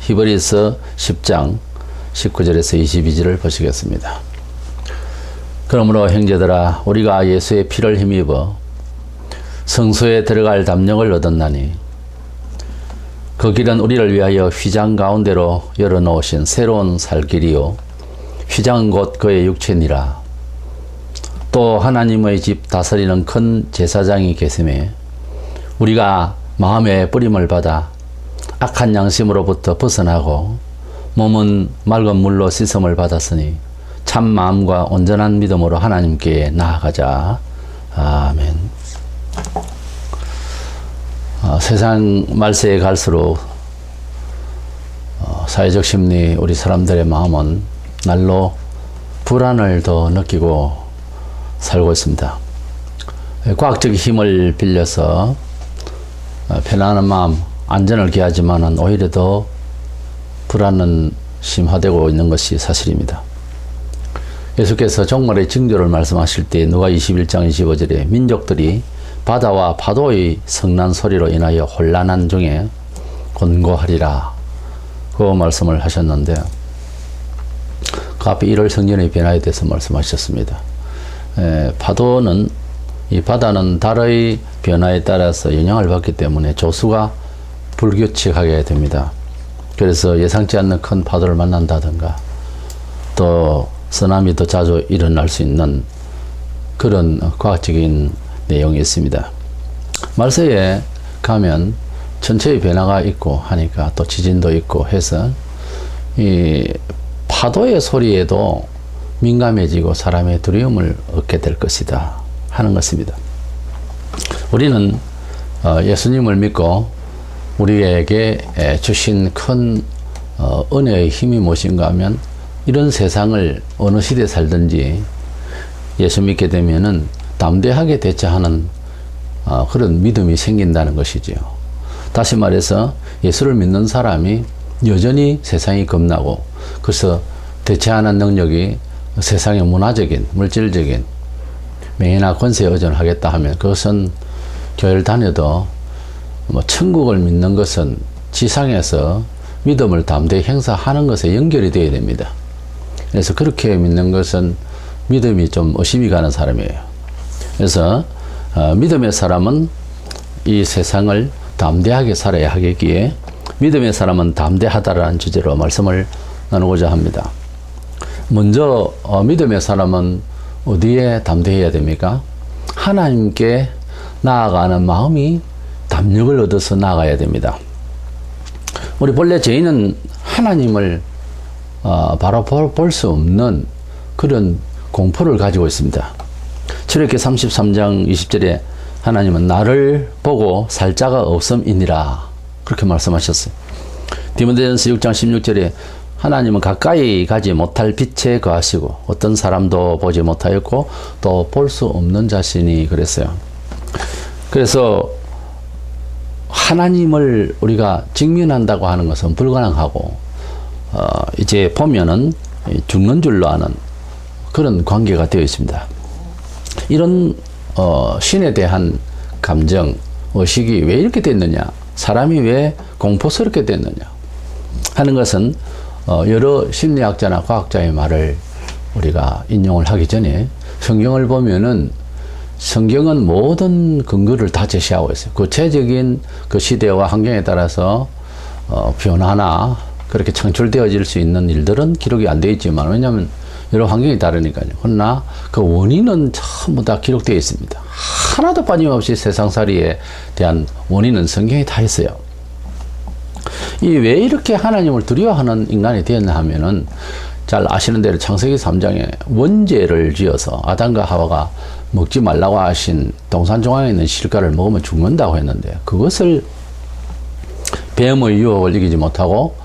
히브리서 10장 19절에서 22절을 보시겠습니다. 그러므로 형제들아 우리가 예수의 피를 힘입어 성소에 들어갈 담력을 얻었나니 그 길은 우리를 위하여 휘장 가운데로 열어놓으신 새로운 살길이요 휘장은 곧 그의 육체니라. 또 하나님의 집 다스리는 큰 제사장이 계심에 우리가 마음의 뿌림을 받아 악한 양심으로부터 벗어나고 몸은 맑은 물로 씻음을 받았으니 참 마음과 온전한 믿음으로 하나님께 나아가자. 아멘. 세상 말세에 갈수록 사회적 심리 우리 사람들의 마음은 날로 불안을 더 느끼고 살고 있습니다. 과학적 힘을 빌려서 편안한 마음, 안전을 기하지만 오히려 더 불안은 심화되고 있는 것이 사실입니다. 예수께서 종말의 징조를 말씀하실 때 누가 21장 25절에 민족들이 바다와 파도의 성난 소리로 인하여 혼란한 중에 곤고하리라 그 말씀을 하셨는데 그 앞에 1월 성전의 변화에 대해서 말씀하셨습니다. 파도는 이 바다는 달의 변화에 따라서 영향을 받기 때문에 조수가 불규칙하게 됩니다. 그래서 예상치 않는 큰 파도를 만난다든가 또 쓰나미도 자주 일어날 수 있는 그런 과학적인 내용이 있습니다. 말세에 가면 전체의 변화가 있고 하니까 또 지진도 있고 해서 이 파도의 소리에도 민감해지고 사람의 두려움을 얻게 될 것이다 하는 것입니다. 우리는 예수님을 믿고 우리에게 주신 큰 은혜의 힘이 무엇인가 하면 이런 세상을 어느 시대에 살든지 예수 믿게 되면은 담대하게 대처하는 그런 믿음이 생긴다는 것이지요. 다시 말해서 예수를 믿는 사람이 여전히 세상이 겁나고 그래서 대처하는 능력이 세상의 문화적인, 물질적인 명예나 권세에 의존하겠다 하면 그것은 교회를 다녀도 천국을 믿는 것은 지상에서 믿음을 담대히 행사하는 것에 연결이 되어야 됩니다. 그래서 그렇게 믿는 것은 믿음이 좀 의심이 가는 사람이에요. 그래서 믿음의 사람은 이 세상을 담대하게 살아야 하겠기에 믿음의 사람은 담대하다라는 주제로 말씀을 나누고자 합니다. 먼저 믿음의 사람은 어디에 담대해야 됩니까? 하나님께 나아가는 마음이 담력을 얻어서 나아가야 됩니다. 우리 본래 죄인은 하나님을 바로 볼 수 없는 그런 공포를 가지고 있습니다. 출애굽기 33장 20절에 하나님은 나를 보고 살 자가 없음이니라 그렇게 말씀하셨어요. 디모데전서 6장 16절에 하나님은 가까이 가지 못할 빛에 거하시고 어떤 사람도 보지 못하였고 또 볼 수 없는 자신이 그랬어요. 그래서 하나님을 우리가 직면한다고 하는 것은 불가능하고 이제 보면은 죽는 줄로 아는 그런 관계가 되어 있습니다. 이런 신에 대한 감정, 의식이 왜 이렇게 됐느냐, 사람이 왜 공포스럽게 됐느냐 하는 것은 여러 심리학자나 과학자의 말을 우리가 인용을 하기 전에 성경을 보면은 성경은 모든 근거를 다 제시하고 있어요. 구체적인 그 시대와 환경에 따라서 변화나 그렇게 창출되어질 수 있는 일들은 기록이 안 되어 있지만 왜냐하면 여러 환경이 다르니까요. 그러나 그 원인은 전부 다 기록되어 있습니다. 하나도 빠짐없이 세상살이에 대한 원인은 성경에 다 있어요. 이 왜 이렇게 하나님을 두려워하는 인간이 되었나 하면은 잘 아시는 대로 창세기 3장에 원죄를 지어서 아담과 하와가 먹지 말라고 하신 동산 중앙에 있는 실과를 먹으면 죽는다고 했는데 그것을 뱀의 유혹을 이기지 못하고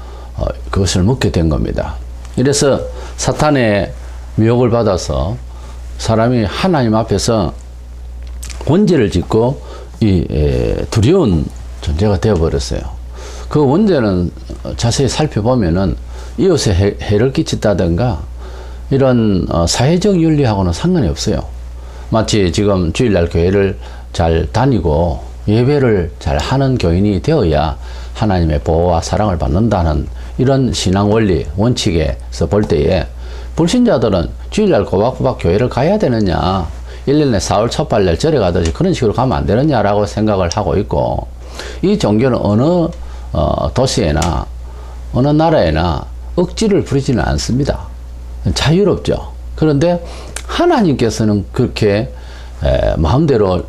그것을 먹게 된 겁니다. 이래서 사탄의 미혹을 받아서 사람이 하나님 앞에서 원죄를 짓고 두려운 존재가 되어버렸어요. 그 원죄는 자세히 살펴보면은 이웃에 해를 끼친다든가 이런 사회적 윤리하고는 상관이 없어요. 마치 지금 주일날 교회를 잘 다니고 예배를 잘 하는 교인이 되어야 하나님의 보호와 사랑을 받는다는 이런 신앙 원리, 원칙에서 볼 때에 불신자들은 주일날 꼬박꼬박 교회를 가야 되느냐, 1년에 사흘 첫발날 절에 가듯이 그런 식으로 가면 안 되느냐라고 생각을 하고 있고, 이 종교는 어느 도시에나 어느 나라에나 억지를 부리지는 않습니다. 자유롭죠. 그런데 하나님께서는 그렇게 마음대로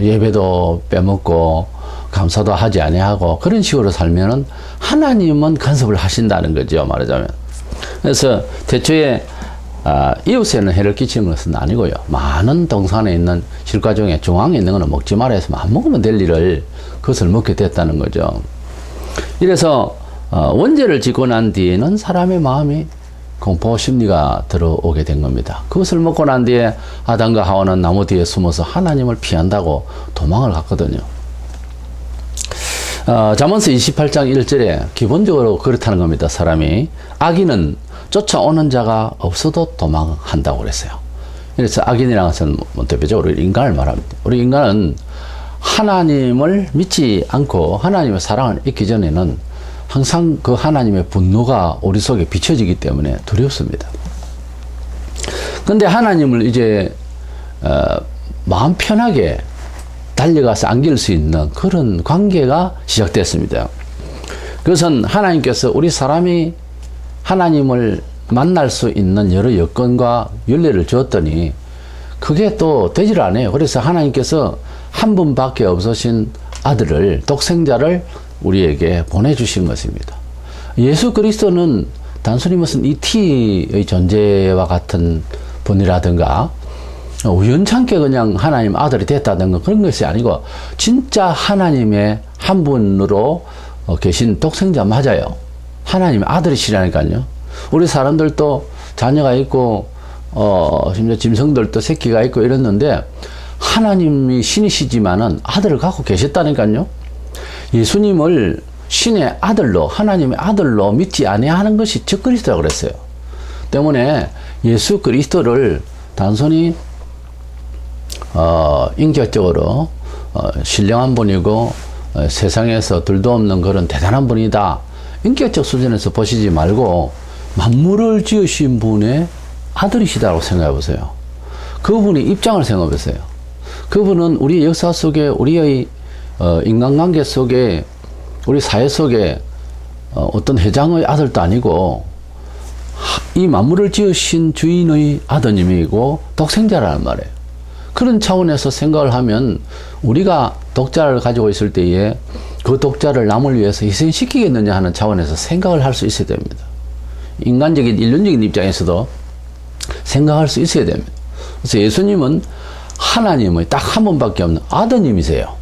예배도 빼먹고 감사도 하지 아니하고 그런 식으로 살면은 하나님은 간섭을 하신다는 거죠, 말하자면. 그래서 대초에 이웃에는 해를 끼치는 것은 아니고요. 많은 동산에 있는 실과 중에 중앙에 있는 거는 먹지 말아 해서 안 먹으면 될 일을 그것을 먹게 됐다는 거죠. 이래서 원죄를 짓고 난 뒤에는 사람의 마음이 공포 심리가 들어오게 된 겁니다. 그것을 먹고 난 뒤에 아담과 하와는 나무 뒤에 숨어서 하나님을 피한다고 도망을 갔거든요. 잠언서 28장 1절에 기본적으로 그렇다는 겁니다. 사람이 악인은 쫓아오는 자가 없어도 도망한다고 그랬어요. 그래서 악인이라는 것은 대표적으로 인간을 말합니다. 우리 인간은 하나님을 믿지 않고 하나님의 사랑을 잊기 전에는 항상 그 하나님의 분노가 우리 속에 비춰지기 때문에 두렵습니다. 근데 하나님을 이제 마음 편하게 달려가서 안길 수 있는 그런 관계가 시작됐습니다. 그것은 하나님께서 우리 사람이 하나님을 만날 수 있는 여러 여건과 연례를 주었더니 그게 또 되질 않아요. 그래서 하나님께서 한 분밖에 없으신 아들을, 독생자를 우리에게 보내주신 것입니다. 예수 그리스도는 단순히 무슨 ET의 존재와 같은 분이라든가 우연찮게 그냥 하나님 아들이 됐다든가 그런 것이 아니고 진짜 하나님의 한 분으로 계신 독생자 맞아요. 하나님의 아들이시라니까요. 우리 사람들도 자녀가 있고 심지어 짐승들도 새끼가 있고 이랬는데 하나님이 신이시지만은 아들을 갖고 계셨다니까요. 예수님을 신의 아들로, 하나님의 아들로 믿지 아니하는 것이 적그리스도라고 그랬어요. 때문에 예수 그리스도를 단순히 인격적으로 신령한 분이고 세상에서 둘도 없는 그런 대단한 분이다, 인격적 수준에서 보시지 말고 만물을 지으신 분의 아들이시다고 생각해 보세요. 그분의 입장을 생각해 보세요. 그분은 우리 역사 속에, 우리의 인간관계 속에, 우리 사회 속에 어떤 회장의 아들도 아니고 이 만물을 지으신 주인의 아드님이고 독생자라는 말이에요. 그런 차원에서 생각을 하면 우리가 독자를 가지고 있을 때에 그 독자를 남을 위해서 희생시키겠느냐 하는 차원에서 생각을 할 수 있어야 됩니다. 인간적인, 인륜적인 입장에서도 생각할 수 있어야 됩니다. 그래서 예수님은 하나님의 딱 한 분밖에 없는 아드님이세요.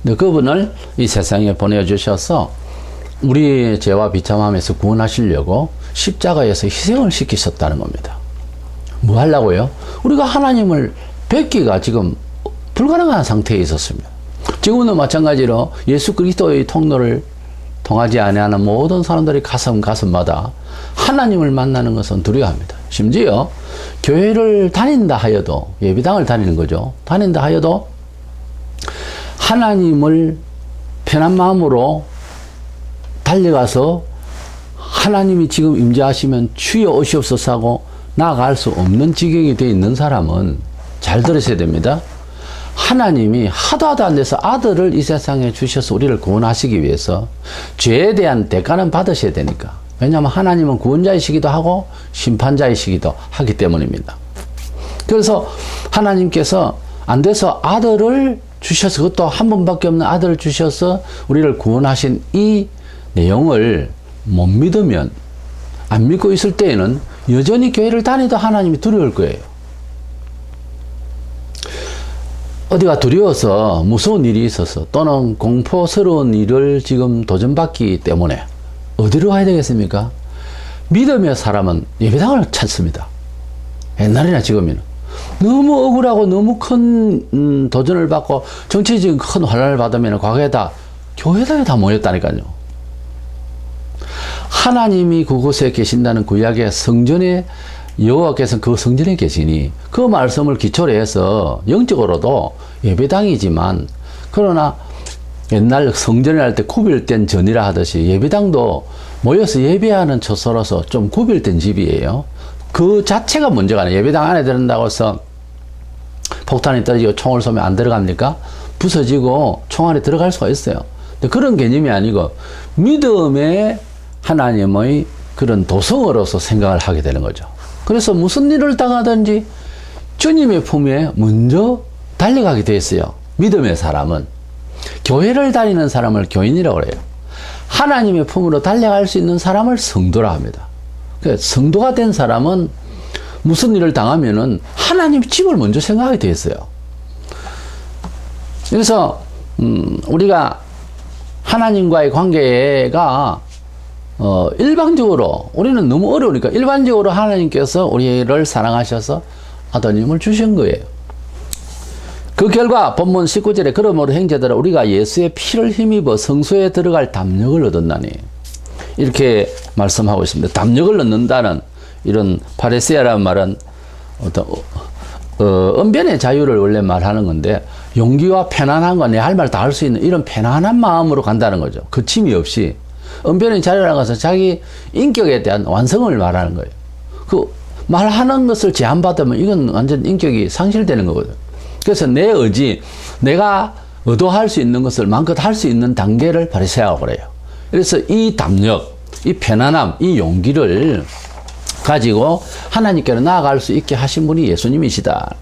근데 그분을 이 세상에 보내주셔서 우리의 죄와 비참함에서 구원하시려고 십자가에서 희생을 시키셨다는 겁니다. 뭐 하려고요? 우리가 하나님을 뵙기가 지금 불가능한 상태에 있었습니다. 지금도 마찬가지로 예수 그리스도의 통로를 통하지 아니하는 모든 사람들이 가슴마다 하나님을 만나는 것은 두려워합니다. 심지어 교회를 다닌다 하여도, 예배당을 다니는 거죠. 다닌다 하여도 하나님을 편한 마음으로 달려가서 하나님이 지금 임재하시면 주여 오시옵소서 하고 나아갈 수 없는 지경이 되어 있는 사람은 잘 들으셔야 됩니다. 하나님이 하도 안 돼서 아들을 이 세상에 주셔서 우리를 구원하시기 위해서 죄에 대한 대가는 받으셔야 되니까. 왜냐하면 하나님은 구원자이시기도 하고 심판자이시기도 하기 때문입니다. 그래서 하나님께서 안 돼서 아들을 주셔서, 그것도 한 분밖에 없는 아들을 주셔서 우리를 구원하신 이 내용을 못 믿으면, 안 믿고 있을 때에는 여전히 교회를 다니도 하나님이 두려울 거예요. 어디가 두려워서 무서운 일이 있어서 또는 공포스러운 일을 지금 도전받기 때문에 어디로 가야 되겠습니까? 믿음의 사람은 예배당을 찾습니다. 옛날이나 지금이나. 너무 억울하고 너무 큰 도전을 받고 정치적인 큰 환란을 받으면 과거에다 교회당에 다 모였다니까요. 하나님이 그곳에 계신다는 구약의 성전에, 여호와께서는 그 성전에 계시니 그 말씀을 기초로 해서 영적으로도 예배당이지만, 그러나 옛날 성전을 할 때 구별된 전이라 하듯이 예배당도 모여서 예배하는 처소로서 좀 구별된 집이에요. 그 자체가 문제가 아니에요. 예배당 안에 들어간다고 해서 폭탄이 떨어지고 총을 쏘면 안 들어갑니까? 부서지고 총 안에 들어갈 수가 있어요. 근데 그런 개념이 아니고 믿음의 하나님의 그런 도성으로서 생각을 하게 되는 거죠. 그래서 무슨 일을 당하든지 주님의 품에 먼저 달려가게 돼 있어요. 믿음의 사람은. 교회를 다니는 사람을 교인이라고 그래요. 하나님의 품으로 달려갈 수 있는 사람을 성도라 합니다. 성도가 된 사람은 무슨 일을 당하면은 하나님의 집을 먼저 생각하게 돼 있어요. 그래서 우리가 하나님과의 관계가 일방적으로 우리는 너무 어려우니까 일반적으로 하나님께서 우리를 사랑하셔서 아드님을 주신 거예요. 그 결과 본문 19절에 그러므로 형제들아 우리가 예수의 피를 힘입어 성소에 들어갈 담력을 얻었나니 이렇게 말씀하고 있습니다. 담력을 얻는다는 이런 파레세아라는 말은 어떤 언변의 자유를 원래 말하는 건데 용기와 편안함과 내 할 말 다 할 수 있는 이런 편안한 마음으로 간다는 거죠. 거침이 없이 언변의 자유라는 것은 자기 인격에 대한 완성을 말하는 거예요. 그 말하는 것을 제한받으면 이건 완전 인격이 상실되는 거거든요. 그래서 내 의지, 내가 의도할 수 있는 것을 마음껏 할 수 있는 단계를 바리새아라고 그래요. 그래서 이 담력, 이 편안함, 이 용기를 가지고 하나님께로 나아갈 수 있게 하신 분이 예수님이시다.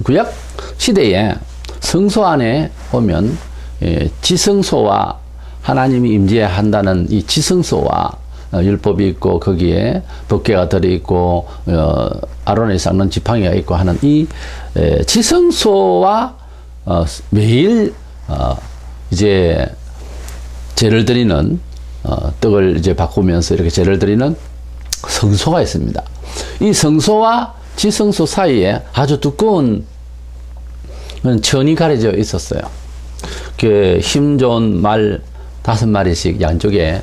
구약 시대에 성소 안에 보면 지성소와 하나님이 임재한다는 이 지성소와 율법이 있고 거기에 법궤가 들어있고 아론의 쌍는 지팡이가 있고 하는 이 지성소와 매일 이제 제를 드리는 떡을 이제 바꾸면서 이렇게 제를 드리는 성소가 있습니다. 이 성소와 지성소 사이에 아주 두꺼운 천이 가려져 있었어요. 그 힘 좋은 말 5마리씩 양쪽에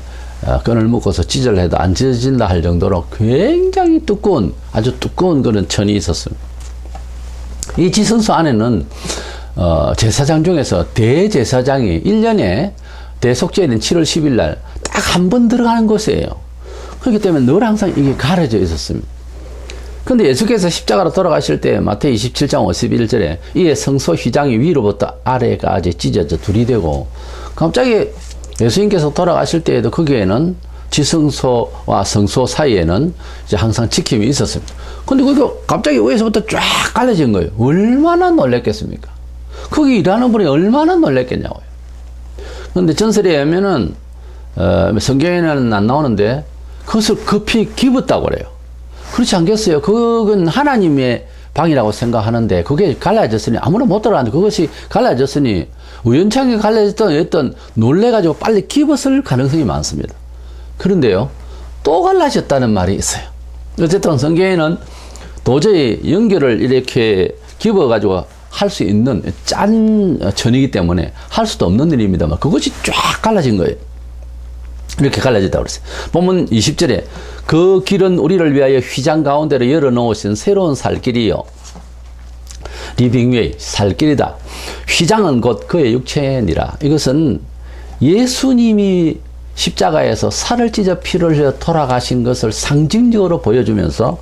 끈을 묶어서 찢으려 해도 안 찢어진다 할 정도로 굉장히 두꺼운 아주 두꺼운 그런 천이 있었습니다. 이 지성소 안에는 제사장 중에서 대제사장이 1년에 대속죄일인 7월 10일 날 딱 한 번 들어가는 곳이에요. 그렇기 때문에 늘 항상 이게 가려져 있었습니다. 근데 예수께서 십자가로 돌아가실 때 마태복음 27장 51절에 이에 성소 휘장이 위로부터 아래까지 찢어져 둘이 되고 갑자기 예수님께서 돌아가실 때에도 거기에는 지성소와 성소 사이에는 이제 항상 지킴이 있었습니다. 근데 그게 갑자기 위에서부터 쫙 갈라진 거예요. 얼마나 놀랬겠습니까? 거기 일하는 분이 얼마나 놀랬겠냐고요. 그런데 전설에 의하면은 성경에는 안 나오는데 그것을 급히 기었다고 그래요. 그렇지 않겠어요? 그건 하나님의 방이라고 생각하는데 그게 갈라졌으니 아무나 못 들어가는데 그것이 갈라졌으니 우연찮게 갈라졌던 어떤 놀래가지고 빨리 기었을 가능성이 많습니다. 그런데요, 또 갈라졌다는 말이 있어요. 어쨌든 성경에는 도저히 연결을 이렇게 기어가지고 할 수 있는 짠 천이기 때문에 할 수도 없는 일입니다만 그것이 쫙 갈라진 거예요. 이렇게 갈라졌다고 그랬어요. 본문 20절에 그 길은 우리를 위하여 휘장 가운데로 열어놓으신 새로운 살길이요. 리빙웨이, 살길이다. 휘장은 곧 그의 육체니라. 이것은 예수님이 십자가에서 살을 찢어 피를 흘려 돌아가신 것을 상징적으로 보여주면서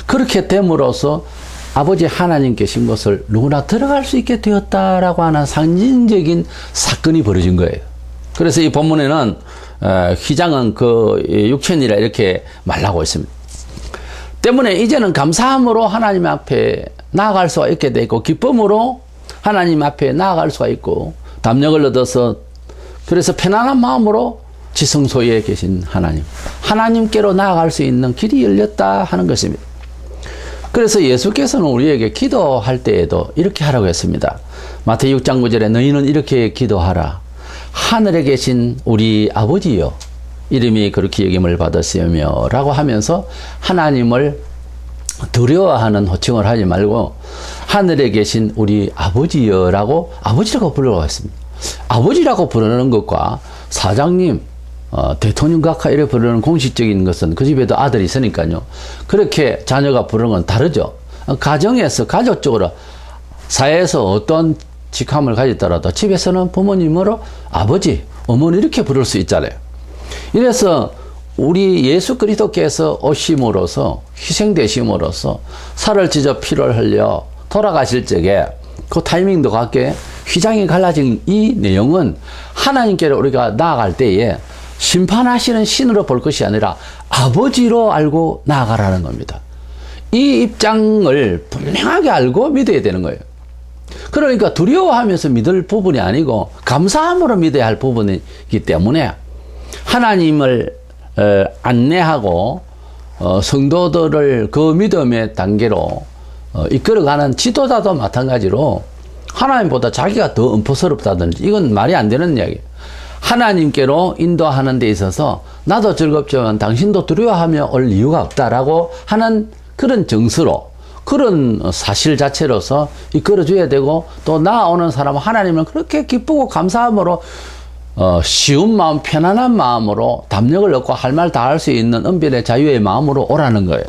그렇게 됨으로써 아버지 하나님 계신 곳을 누구나 들어갈 수 있게 되었다라고 하는 상징적인 사건이 벌어진 거예요. 그래서 이 본문에는 휘장은 그 육체니라 이렇게 말하고 있습니다. 때문에 이제는 감사함으로 하나님 앞에 나아갈 수가 있게 되고 기쁨으로 하나님 앞에 나아갈 수가 있고 담력을 얻어서 그래서 편안한 마음으로 지성소에 계신 하나님께로 나아갈 수 있는 길이 열렸다 하는 것입니다. 그래서 예수께서는 우리에게 기도할 때에도 이렇게 하라고 했습니다. 마태복음 6장 9절에 너희는 이렇게 기도하라. 하늘에 계신 우리 아버지여 이름이 그렇게 여김을 받으시며 라고 하면서 하나님을 두려워하는 호칭을 하지 말고 하늘에 계신 우리 아버지여 라고 아버지라고 부르라고 했습니다. 아버지라고 부르는 것과 사장님, 대통령 각하 이렇게 부르는 공식적인 것은 그 집에도 아들이 있으니까요. 그렇게 자녀가 부르는 건 다르죠. 가정에서 가족적으로 사회에서 어떤 직함을 가졌더라도 집에서는 부모님으로 아버지, 어머니 이렇게 부를 수 있잖아요. 이래서 우리 예수 그리스도께서 오심으로써 희생되심으로써 살을 찢어 피를 흘려 돌아가실 적에 그 타이밍도 같게 휘장이 갈라진 이 내용은 하나님께로 우리가 나아갈 때에 심판하시는 신으로 볼 것이 아니라 아버지로 알고 나아가라는 겁니다. 이 입장을 분명하게 알고 믿어야 되는 거예요. 그러니까 두려워하면서 믿을 부분이 아니고 감사함으로 믿어야 할 부분이기 때문에 하나님을 안내하고 성도들을 그 믿음의 단계로 이끌어가는 지도자도 마찬가지로 하나님보다 자기가 더 엄포스럽다든지 이건 말이 안 되는 이야기예요. 하나님께로 인도하는 데 있어서 나도 즐겁지만 당신도 두려워하며 올 이유가 없다라고 하는 그런 정서로 그런 사실 자체로서 이끌어줘야 되고 또 나아오는 사람은 하나님은 그렇게 기쁘고 감사함으로 쉬운 마음, 편안한 마음으로 담력을 얻고 할 말 다 할 수 있는 은별의 자유의 마음으로 오라는 거예요.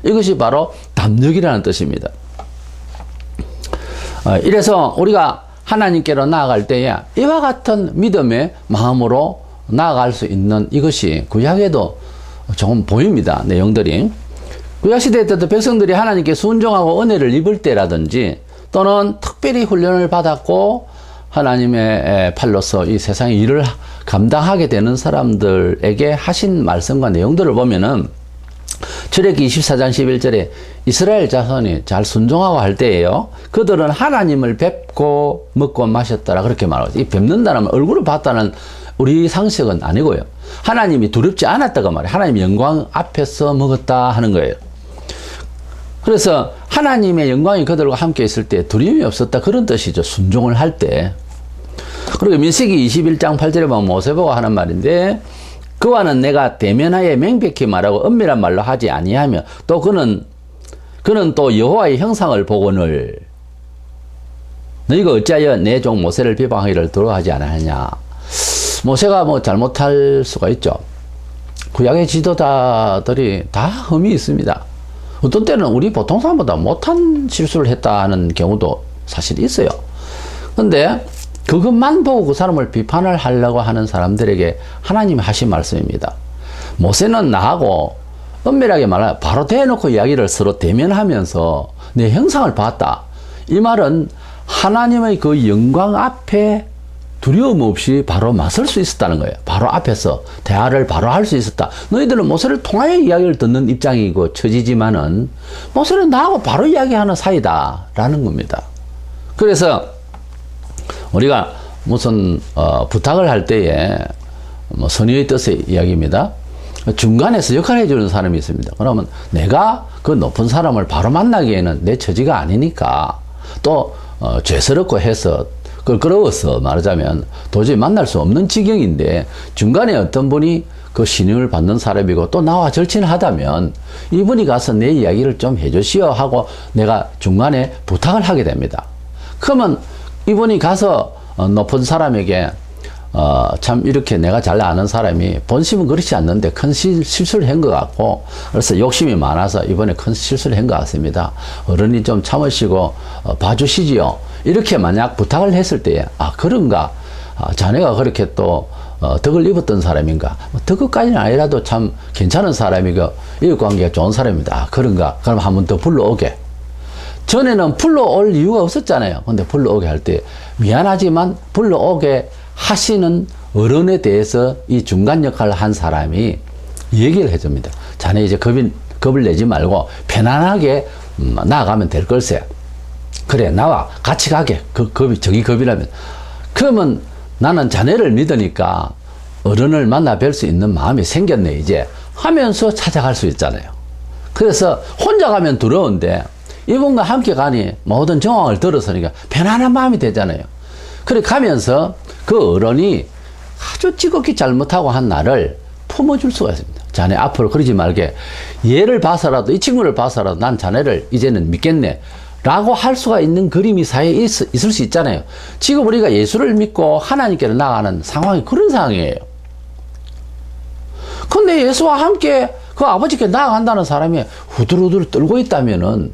이것이 바로 담력이라는 뜻입니다. 이래서 우리가 하나님께로 나아갈 때에 이와 같은 믿음의 마음으로 나아갈 수 있는 이것이 구약에도 조금 보입니다. 내용들이. 구약시대 때도 백성들이 하나님께 순종하고 은혜를 입을 때라든지 또는 특별히 훈련을 받았고 하나님의 팔로서 이 세상의 일을 감당하게 되는 사람들에게 하신 말씀과 내용들을 보면은 출애굽기 24장 11절에 이스라엘 자손이 잘 순종하고 할 때에요. 그들은 하나님을 뵙고 먹고 마셨더라 그렇게 말하죠. 이 뵙는다는 얼굴을 봤다는 우리 상식은 아니고요. 하나님이 두렵지 않았다고 말해요. 하나님의 영광 앞에서 먹었다 하는 거예요. 그래서 하나님의 영광이 그들과 함께 있을 때 두려움이 없었다 그런 뜻이죠. 순종을 할 때. 그리고 민수기 21장 8절에 보면 모세보가 하는 말인데 그와는 내가 대면하여 명백히 말하고 은밀한 말로 하지 아니하며 또 그는 또 여호와의 형상을 보거늘 너희가 어찌하여 내 종 모세를 비방하기를 두려워하지 않았느냐. 모세가 뭐 잘못할 수가 있죠. 구약의 지도자들이 다 흠이 있습니다. 어떤 때는 우리 보통 사람보다 못한 실수를 했다는 경우도 사실 있어요. 근데 그것만 보고 그 사람을 비판을 하려고 하는 사람들에게 하나님이 하신 말씀입니다. 모세는 나하고 은밀하게 말하여 바로 대놓고 이야기를 서로 대면하면서 내 형상을 봤다. 이 말은 하나님의 그 영광 앞에 두려움 없이 바로 맞설 수 있었다는 거예요. 바로 앞에서 대화를 바로 할 수 있었다. 너희들은 모세를 통하여 이야기를 듣는 입장이고 처지지만은 모세는 나하고 바로 이야기하는 사이다 라는 겁니다. 그래서 우리가 무슨 부탁을 할 때에 뭐 선의의 뜻의 이야기입니다. 중간에서 역할을 해주는 사람이 있습니다. 그러면 내가 그 높은 사람을 바로 만나기에는 내 처지가 아니니까 또 죄스럽고 해서 껄끄러워서 말하자면 도저히 만날 수 없는 지경인데 중간에 어떤 분이 그 신임을 받는 사람이고 또 나와 절친하다면 이분이 가서 내 이야기를 좀 해주시오 하고 내가 중간에 부탁을 하게 됩니다. 그러면 이분이 가서 높은 사람에게 참 이렇게 내가 잘 아는 사람이 본심은 그렇지 않는데 큰 실수를 한 것 같고 그래서 욕심이 많아서 이번에 큰 실수를 한 것 같습니다. 어른이 좀 참으시고 봐주시지요. 이렇게 만약 부탁을 했을 때에 그런가 자네가 그렇게 또 덕을 입었던 사람인가 덕까지는 아니라도 참 괜찮은 사람이고 이웃관계가 좋은 사람입니다. 그런가 그럼 한 번 더 불러오게. 전에는 불러올 이유가 없었잖아요. 근데 불러오게 할 때 미안하지만 불러오게 하시는 어른에 대해서 이 중간 역할을 한 사람이 얘기를 해줍니다. 자네 이제 겁을 내지 말고 편안하게 나아가면 될 걸세. 그래 나와 같이 가게. 저기 겁이라면. 그러면 나는 자네를 믿으니까 어른을 만나 뵐 수 있는 마음이 생겼네 이제 하면서 찾아갈 수 있잖아요. 그래서 혼자 가면 두려운데 이분과 함께 가니 모든 정황을 들어서니까 편안한 마음이 되잖아요. 그래 가면서 그 어른이 아주 지극히 잘못하고 한 나를 품어줄 수가 있습니다. 자네 앞으로 그러지 말게. 얘를 봐서라도 이 친구를 봐서라도 난 자네를 이제는 믿겠네 라고 할 수가 있는 그림이 사회에 있을 수 있잖아요. 지금 우리가 예수를 믿고 하나님께로 나가는 상황이 그런 상황이에요. 근데 예수와 함께 그 아버지께 나아간다는 사람이 후들후들 떨고 있다면은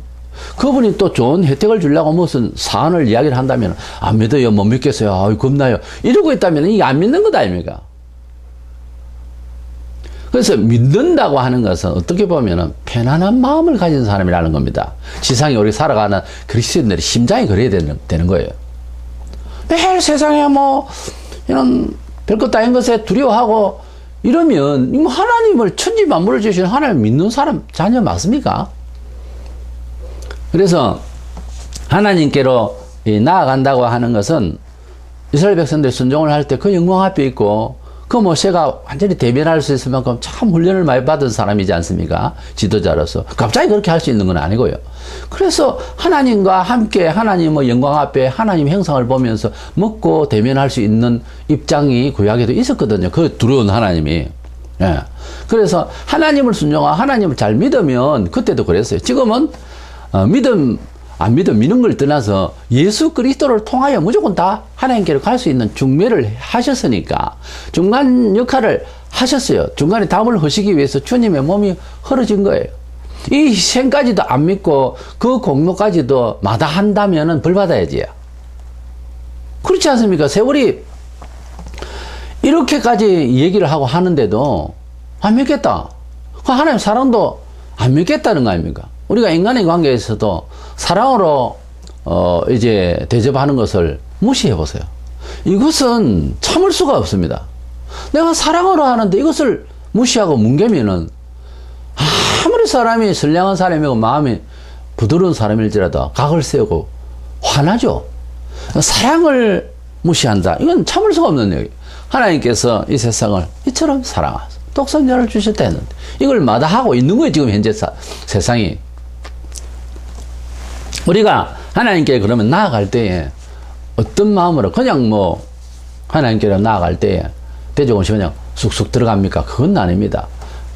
그분이 또 좋은 혜택을 주려고 무슨 사안을 이야기를 한다면 안 믿어요, 못 믿겠어요, 아유, 겁나요, 이러고 있다면 이게 안 믿는 것 아닙니까? 그래서 믿는다고 하는 것은 어떻게 보면은 편안한 마음을 가진 사람이라는 겁니다. 지상에 우리 살아가는 그리스도인들의 심장이 그래야 되는 거예요. 매일 세상에 뭐 이런 별것 다른 것에 두려워하고 이러면 하나님을 천지 만물을 주시는 하나님을 믿는 사람 자녀 맞습니까? 그래서 하나님께로 나아간다고 하는 것은 이스라엘 백성들 순종을 할 때 그 영광 앞에 있고 그 모세가 완전히 대면할 수 있을 만큼 참 훈련을 많이 받은 사람이지 않습니까? 지도자로서. 갑자기 그렇게 할 수 있는 건 아니고요. 그래서 하나님과 함께 하나님의 영광 앞에 하나님 형상을 보면서 먹고 대면할 수 있는 입장이 구약에도 있었거든요. 그 두려운 하나님이. 예. 그래서 하나님을 순종하고 하나님을 잘 믿으면 그때도 그랬어요. 지금은 안 믿는 걸 떠나서 예수 그리스도를 통하여 무조건 다 하나님께로 갈 수 있는 중매를 하셨으니까 중간 역할을 하셨어요. 중간에 담을 허시기 위해서 주님의 몸이 헐어진 거예요. 이 희생까지도 안 믿고 그 공로까지도 마다한다면은 벌 받아야지요. 그렇지 않습니까? 세월이 이렇게까지 얘기를 하고 하는데도 안 믿겠다. 하나님 사랑도 안 믿겠다는 거 아닙니까? 우리가 인간의 관계에서도 사랑으로 이제 대접하는 것을 무시해 보세요. 이것은 참을 수가 없습니다. 내가 사랑으로 하는데 이것을 무시하고 뭉개면은 아무리 사람이 선량한 사람이고 마음이 부드러운 사람일지라도 각을 세우고 화나죠. 사랑을 무시한다. 이건 참을 수가 없는 얘기. 하나님께서 이 세상을 이처럼 사랑하셔서 독생자를 주셨다 했는데 이걸 마다하고 있는 거예요. 지금 현재 세상이. 우리가 하나님께 그러면 나아갈 때에 어떤 마음으로 그냥 뭐 하나님께로 나아갈 때에 대조금씩 그냥 쑥쑥 들어갑니까? 그건 아닙니다.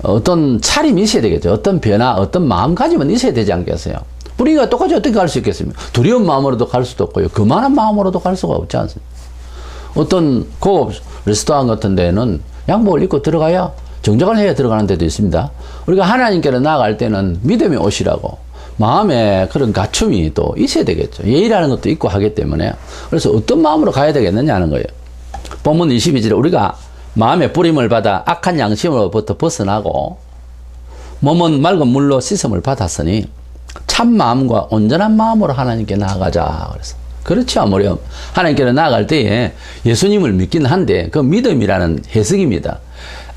어떤 차림이 있어야 되겠죠. 어떤 변화, 어떤 마음가짐은 있어야 되지 않겠어요? 우리가 똑같이 어떻게 갈 수 있겠습니까? 두려운 마음으로도 갈 수도 없고요. 그만한 마음으로도 갈 수가 없지 않습니까? 어떤 고급 레스토랑 같은 데는 양복을 입고 들어가야 정장을 해야 들어가는 데도 있습니다. 우리가 하나님께로 나아갈 때는 믿음의 옷이라고 마음에 그런 갖춤이 또 있어야 되겠죠. 예의라는 것도 있고 하기 때문에. 그래서 어떤 마음으로 가야 되겠느냐 하는 거예요. 본문 22절에 우리가 마음의 뿌림을 받아 악한 양심으로부터 벗어나고 몸은 맑은 물로 씻음을 받았으니 참 마음과 온전한 마음으로 하나님께 나아가자. 그래서 그렇지 아무렴 하나님께로 나아갈 때에 예수님을 믿긴 한데 그 믿음이라는 해석입니다.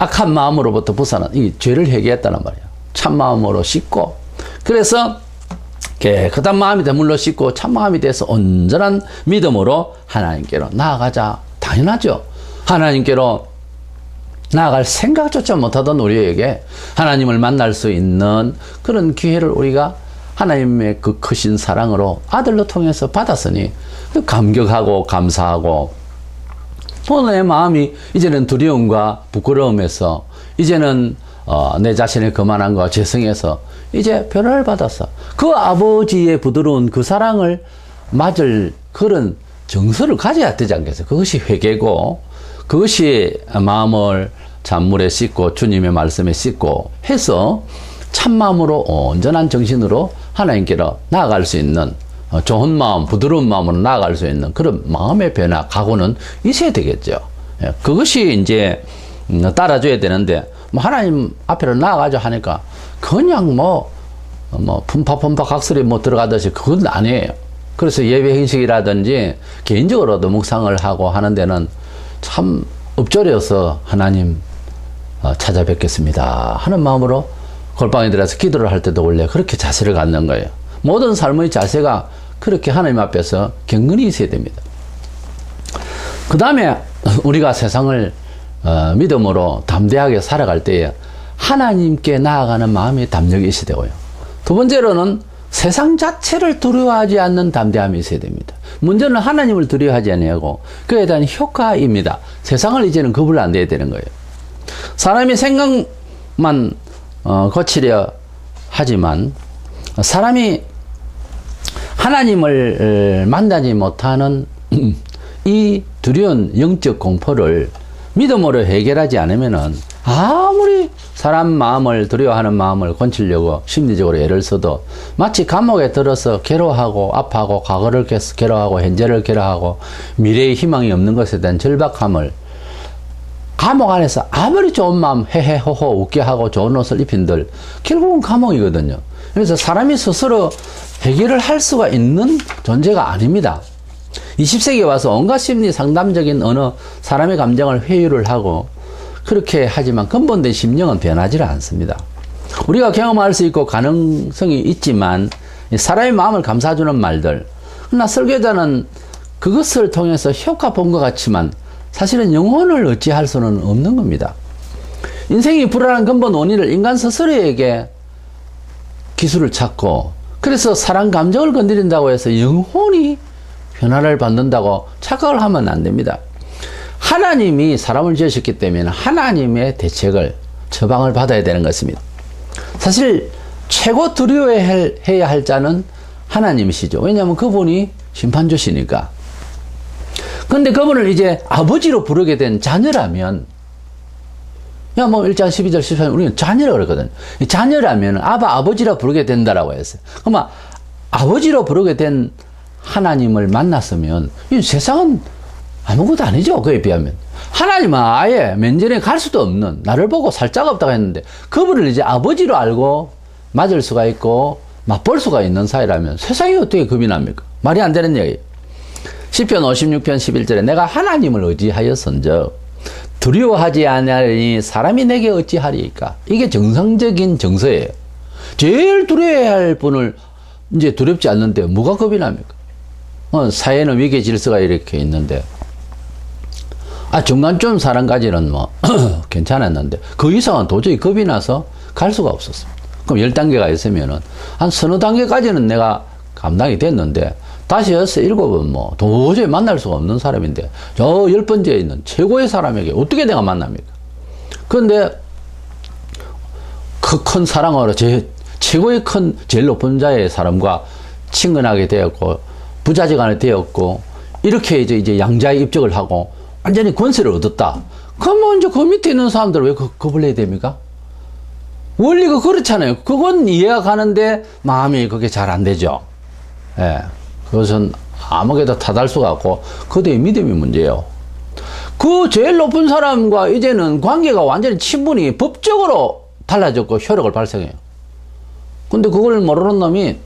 악한 마음으로부터 벗어난 이 죄를 회개했다는 말이에요. 참 마음으로 씻고 그래서 깨끗한 마음이 돼 물로 씻고 참 마음이 돼서 온전한 믿음으로 하나님께로 나아가자. 당연하죠. 하나님께로 나아갈 생각조차 못하던 우리에게 하나님을 만날 수 있는 그런 기회를 우리가 하나님의 그 크신 사랑으로 아들로 통해서 받았으니 감격하고 감사하고 또 내 마음이 이제는 두려움과 부끄러움에서 이제는 내 자신의 거만함과 죄성에서 이제 변화를 받았어. 그 아버지의 부드러운 그 사랑을 맞을 그런 정서를 가져야 되지 않겠어요? 그것이 회개고 그것이 마음을 잔물에 씻고 주님의 말씀에 씻고 해서 참마음으로 온전한 정신으로 하나님께로 나아갈 수 있는 좋은 마음, 부드러운 마음으로 나아갈 수 있는 그런 마음의 변화, 각오는 있어야 되겠죠. 그것이 이제 따라줘야 되는데 뭐 하나님 앞으로 나아가자 하니까 그냥 뭐 푼파 각설이 뭐 들어가듯이 그건 아니에요. 그래서 예배 행식이라든지 개인적으로도 묵상을 하고 하는 데는 참 엎드려서 하나님 찾아뵙겠습니다 하는 마음으로 골방에 들어가서 기도를 할 때도 원래 그렇게 자세를 갖는 거예요. 모든 삶의 자세가 그렇게 하나님 앞에서 경건히 있어야 됩니다. 그 다음에 우리가 세상을 믿음으로 담대하게 살아갈 때에 하나님께 나아가는 마음의 담력이 있어야 되고요. 두 번째로는 세상 자체를 두려워하지 않는 담대함이 있어야 됩니다. 문제는 하나님을 두려워하지 아니하고 그에 대한 효과입니다. 세상을 이제는 거부를 안 돼야 되는 거예요. 사람이 생각만 거치려 하지만 사람이 하나님을 만나지 못하는 이 두려운 영적 공포를 믿음으로 해결하지 않으면은 아무리 사람 마음을 두려워하는 마음을 건치려고 심리적으로 애를 써도 마치 감옥에 들어서 괴로워하고 아파하고 과거를 괴로워하고 현재를 괴로워하고 미래의 희망이 없는 것에 대한 절박함을 감옥 안에서 아무리 좋은 마음 헤헤호호 웃게 하고 좋은 옷을 입힌들 결국은 감옥이거든요. 그래서 사람이 스스로 해결을 할 수가 있는 존재가 아닙니다. 20세기에 와서 온갖 심리 상담적인 어느 사람의 감정을 회유를 하고 그렇게 하지만 근본된 심령은 변하지 않습니다. 우리가 경험할 수 있고 가능성이 있지만 사람의 마음을 감싸주는 말들, 그러나 설교자는 그것을 통해서 효과 본 것 같지만 사실은 영혼을 어찌할 수는 없는 겁니다. 인생이 불안한 근본 원인을 인간 스스로에게 기술을 찾고 그래서 사랑 감정을 건드린다고 해서 영혼이 변화를 받는다고 착각을 하면 안 됩니다. 하나님이 사람을 지으셨기 때문에 하나님의 대책을 처방을 받아야 되는 것입니다. 사실 최고 두려워해야 할 자는 하나님이시죠. 왜냐하면 그분이 심판주시니까. 근데 그분을 이제 아버지로 부르게 된 자녀라면, 야, 뭐 1장 12절 13절 우리는 자녀라고 그러거든요. 자녀라면 아버지라 부르게 된다라고 했어요. 그러면 아버지로 부르게 된 하나님을 만났으면 이 세상은 아무것도 아니죠. 그에 비하면. 하나님은 아예 면전에 갈 수도 없는, 나를 보고 살짝 없다고 했는데 그분을 이제 아버지로 알고 맞을 수가 있고 맛볼 수가 있는 사이라면 세상이 어떻게 겁이 납니까? 말이 안 되는 얘기예요. 시편 56편 11절에 내가 하나님을 의지하였은즉 두려워하지 아니하니 사람이 내게 어찌하리이까. 이게 정상적인 정서예요. 제일 두려워해야 할 분을 이제 두렵지 않는데 뭐가 겁이 납니까? 사회는 위계 질서가 이렇게 있는데 중간쯤 사람까지는 뭐 괜찮았는데 그 이상은 도저히 겁이 나서 갈 수가 없었습니다. 그럼 10단계가 있으면은 한 서너 단계까지는 내가 감당이 됐는데 다시 6, 7은 뭐 도저히 만날 수가 없는 사람인데 저 10번째에 있는 최고의 사람에게 어떻게 내가 만납니까? 그런데 그 큰 사랑으로 최고의 제일 높은 자의 사람과 친근하게 되었고 부자지간에 되었고 이렇게 이제 양자의 입적을 하고 완전히 권세를 얻었다. 그러면 이제 그 밑에 있는 사람들 왜 겁을 내야 됩니까? 원리가 그렇잖아요. 그건 이해가 가는데 마음이 그게 잘 안 되죠. 예. 그것은 아무게도 탓할 수가 없고 그들의 믿음이 문제예요. 그 제일 높은 사람과 이제는 관계가 완전히 친분이 법적으로 달라졌고 효력을 발생해요. 근데 그걸 모르는 놈이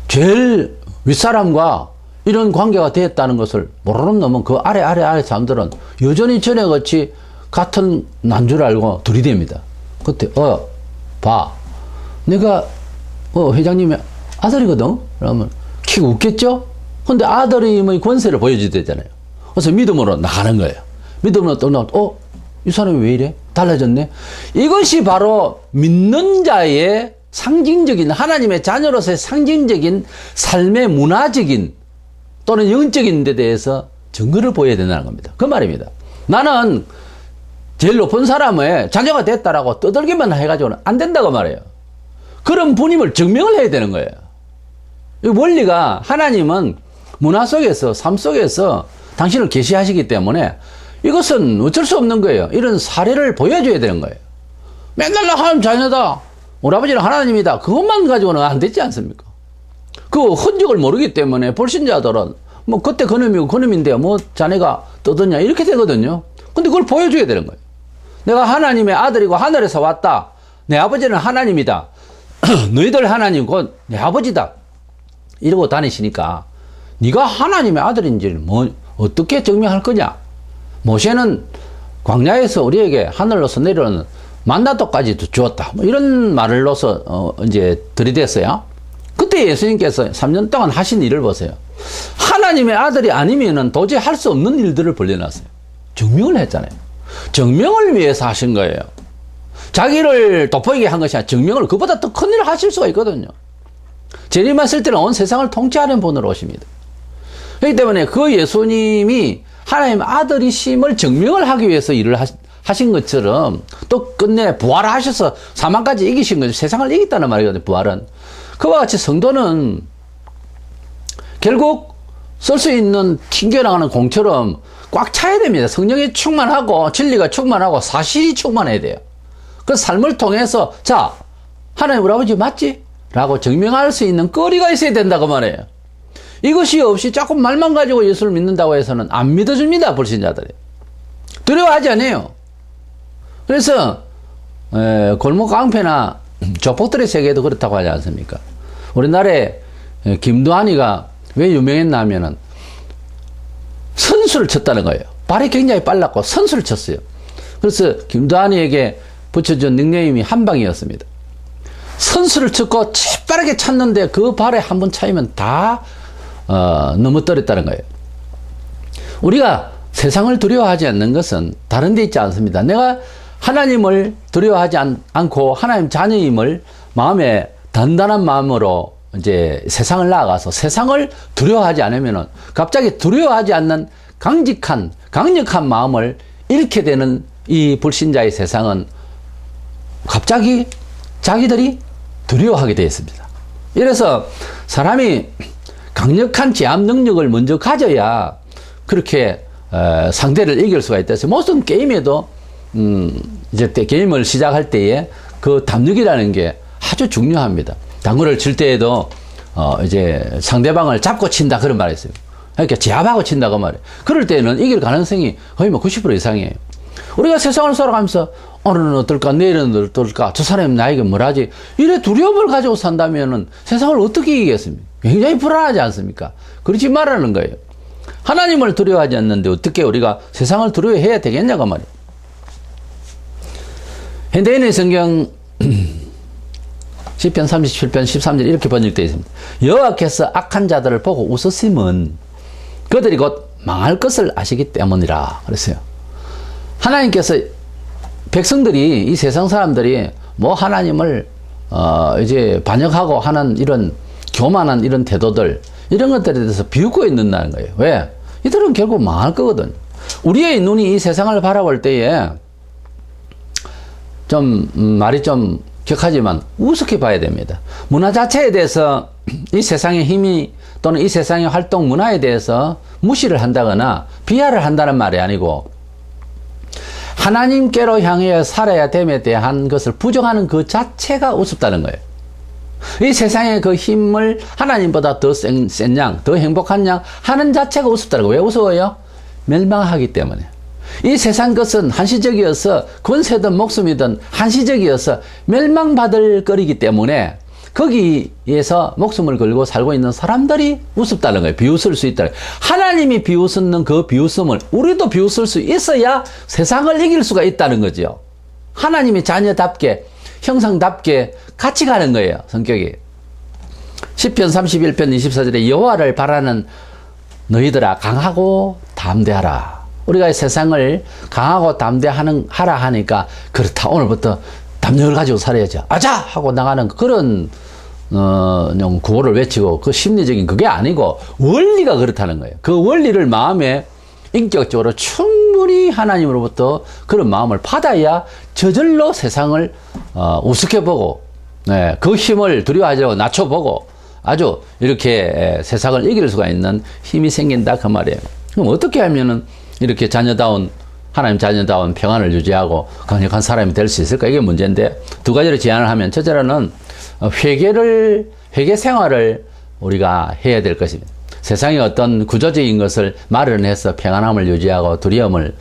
제일 윗사람과 이런 관계가 되었다는 것을 모르는 놈은 그 아래 사람들은 여전히 전에 같이 같은 난 줄 알고 들이댑니다. 그때 봐, 내가 회장님의 아들이거든? 그러면 키가 웃겠죠? 근데 아들임의 권세를 보여줘야 되잖아요. 그래서 믿음으로 나가는 거예요. 믿음으로 또 나가고 이 사람이 왜 이래? 달라졌네? 이것이 바로 믿는 자의 상징적인, 하나님의 자녀로서의 상징적인 삶의 문화적인 또는 영적인 데 대해서 증거를 보여야 된다는 겁니다. 그 말입니다. 나는 제일 높은 사람의 자녀가 됐다라고 떠들기만 해가지고는 안 된다고 말해요. 그런 분임을 증명을 해야 되는 거예요. 이 원리가 하나님은 문화 속에서, 삶 속에서 당신을 계시하시기 때문에 이것은 어쩔 수 없는 거예요. 이런 사례를 보여줘야 되는 거예요. 맨날 나 하나님 자녀다. 우리 아버지는 하나님이다. 그것만 가지고는 안 되지 않습니까? 그 흔적을 모르기 때문에 불신자들은 뭐 그때 그놈이고 그놈인데 뭐 자네가 떠드냐 이렇게 되거든요. 근데 그걸 보여줘야 되는 거예요. 내가 하나님의 아들이고 하늘에서 왔다. 내 아버지는 하나님이다. 너희들 하나님 곧 내 아버지다. 이러고 다니시니까 네가 하나님의 아들인지를 뭐 어떻게 증명할 거냐. 모세는 광야에서 우리에게 하늘로서 내려오는 만나토까지도 주었다. 뭐 이런 말을로서 이제 들이댔어요. 그때 예수님께서 3년 동안 하신 일을 보세요. 하나님의 아들이 아니면은 도저히 할 수 없는 일들을 벌려놨어요. 증명을 했잖아요. 증명을 위해서 하신 거예요. 자기를 돋보이게 한 것이 아니라 증명을, 그보다 더 큰 일을 하실 수가 있거든요. 재림하실 때는 온 세상을 통치하는 분으로 오십니다. 그렇기 때문에 그 예수님이 하나님의 아들이심을 증명을 하기 위해서 일을 하신 것처럼 또 끝내 부활하셔서 사망까지 이기신 거죠. 세상을 이겼다는 말이거든요. 부활은. 그와 같이 성도는 결국 쓸 수 있는 튕겨나가는 공처럼 꽉 차야 됩니다. 성령이 충만하고 진리가 충만하고 사실이 충만해야 돼요. 그 삶을 통해서 자, 하나님 우리 아버지 맞지? 라고 증명할 수 있는 거리가 있어야 된다고 말해요. 이것이 없이 자꾸 말만 가지고 예수를 믿는다고 해서는 안 믿어줍니다. 불신자들이. 두려워하지 않아요. 그래서 골목 깡패나 조폭들의 세계도 그렇다고 하지 않습니까? 우리나라에 김두한이가 왜 유명했냐면은 선수를 쳤다는 거예요. 발이 굉장히 빨랐고 선수를 쳤어요. 그래서 김두한이에게 붙여준 닉네임이 한방이었습니다. 선수를 쳤고 재빠르게 찼는데 그 발에 한 번 차이면 다 넘어뜨렸다는 거예요. 우리가 세상을 두려워하지 않는 것은 다른 데 있지 않습니다. 내가 하나님을 두려워하지 않고 하나님 자녀임을 마음에 단단한 마음으로 이제 세상을 나아가서 세상을 두려워하지 않으면은 갑자기 두려워하지 않는 강력한 마음을 잃게 되는 이 불신자의 세상은 갑자기 자기들이 두려워하게 되어 있습니다. 이래서 사람이 강력한 제압 능력을 먼저 가져야 그렇게 상대를 이길 수가 있다. 모든 게임에도 이제 게임을 시작할 때에 그 담력이라는 게 아주 중요합니다. 당구를 칠 때에도 이제 상대방을 잡고 친다 그런 말이 있어요. 그러니까 제압하고 친다고 말이에요. 그럴 때는 이길 가능성이 거의 뭐 90% 이상이에요. 우리가 세상을 살아가면서 오늘은 어떨까 내일은 어떨까 저 사람이 나에게 뭘 하지 이래 두려움을 가지고 산다면은 세상을 어떻게 이기겠습니까? 굉장히 불안하지 않습니까? 그렇지 말라는 거예요. 하나님을 두려워하지 않는데 어떻게 우리가 세상을 두려워해야 되겠냐고 말이에요. 현대인의 성경 시편 37편 13절 이렇게 번역되어 있습니다. 여호와께서 악한 자들을 보고 웃으심은 그들이 곧 망할 것을 아시기 때문이라 그랬어요. 하나님께서 백성들이 이 세상 사람들이 뭐 하나님을 이제 반역하고 하는 이런 교만한 이런 태도들 이런 것들에 대해서 비웃고 있는다는 거예요. 왜? 이들은 결국 망할 거거든. 우리의 눈이 이 세상을 바라볼 때에 좀 말이 좀 격하지만 우습게 봐야 됩니다. 문화 자체에 대해서 이 세상의 힘이 또는 이 세상의 활동 문화에 대해서 무시를 한다거나 비하를 한다는 말이 아니고 하나님께로 향해 살아야 됨에 대한 것을 부정하는 그 자체가 우습다는 거예요. 이 세상의 그 힘을 하나님보다 더 센 양, 더 행복한 양 하는 자체가 우습다는 거예요. 왜 우스워요? 멸망하기 때문에. 이 세상 것은 한시적이어서 권세든 목숨이든 한시적이어서 멸망받을 거리기 때문에 거기에서 목숨을 걸고 살고 있는 사람들이 우습다는 거예요. 비웃을 수 있다. 하나님이 비웃는 그 비웃음을 우리도 비웃을 수 있어야 세상을 이길 수가 있다는 거죠. 하나님이 자녀답게 형상답게 같이 가는 거예요. 성격이. 시편 31편 24절에 여호와를 바라는 너희들아 강하고 담대하라. 우리가 세상을 강하고 담대하라 하니까 그렇다 오늘부터 담력을 가지고 살아야죠. 아자! 하고 나가는 그런 구호를 외치고 그 심리적인 그게 아니고 원리가 그렇다는 거예요. 그 원리를 마음에 인격적으로 충분히 하나님으로부터 그런 마음을 받아야 저절로 세상을 우습게 보고 그 힘을 두려워하지 않고 낮춰보고 아주 이렇게 세상을 이길 수가 있는 힘이 생긴다 그 말이에요. 그럼 어떻게 하면은 이렇게 하나님 자녀다운 평안을 유지하고 강력한 사람이 될 수 있을까? 이게 문제인데 두 가지로 제안을 하면 첫째로는 회개 생활을 우리가 해야 될 것입니다. 세상의 어떤 구조적인 것을 마련해서 평안함을 유지하고 두려움을